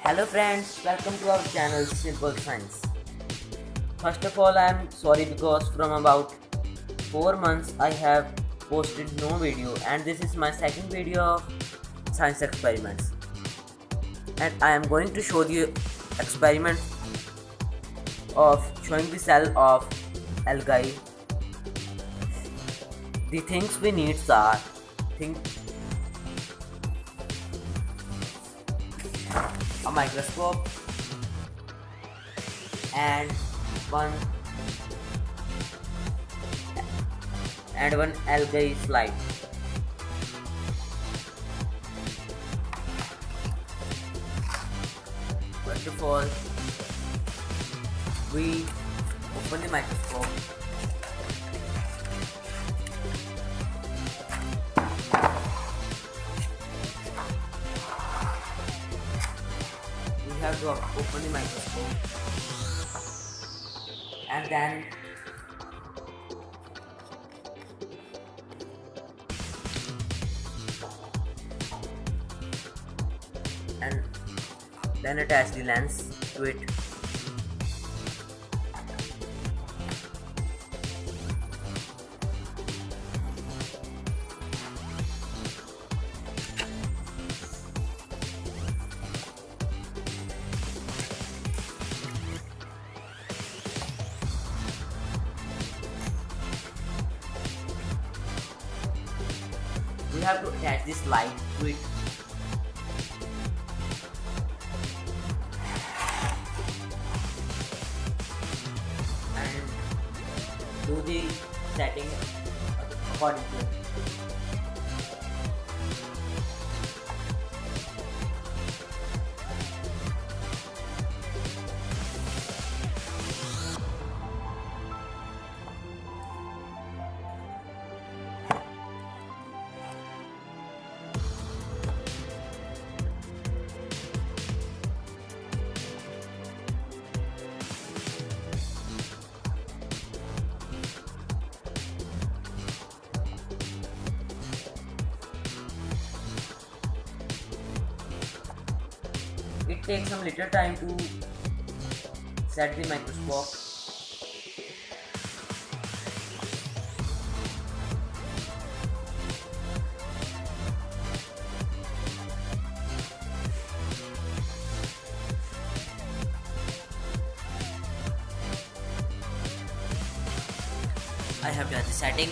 Hello friends, welcome to our channel Simple Science. First of all, I am sorry because from about 4 months I have posted no video, and this is my second video of science experiments. And I am going to show the experiment of showing the cell of algae. The things we need are a microscope and one algae slide. First of all, we open the microscope. We have to open the microscope and then attach the lens to it. We have to attach this light to it. And do the setting according to it. It takes some little time to set the microscope. I have done the setting,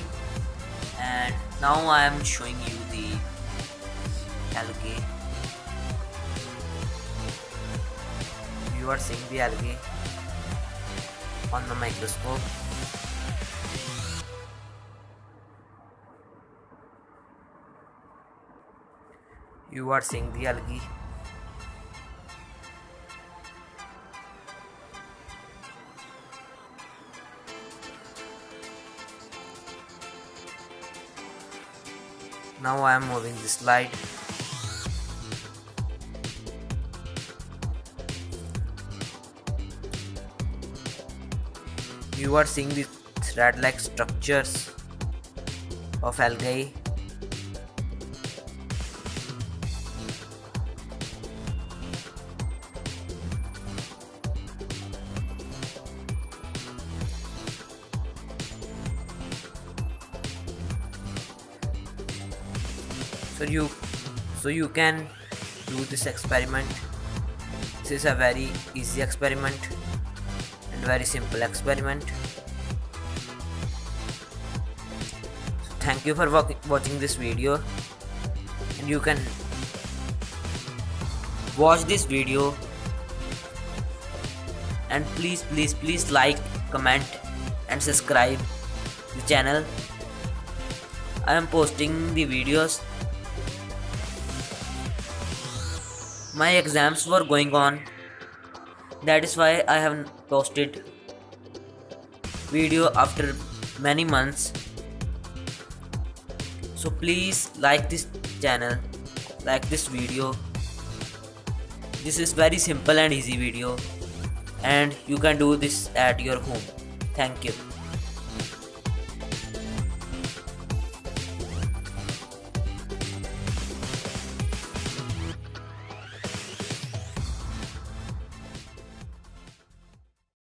and now I am showing you the algae. You are seeing the algae on the microscope. You are seeing the algae. Now I am moving the slide. You are seeing the thread-like structures of algae. So you can do this experiment. This is a very easy experiment and very simple experiment. So thank you for watching this video, and you can watch this video, and please like, comment and subscribe the channel. I am posting the videos. My exams were going on, that is why I haven't posted video after many months. So please like this channel, like this video. This is very simple and easy video, and you can do this at your home. Thank you.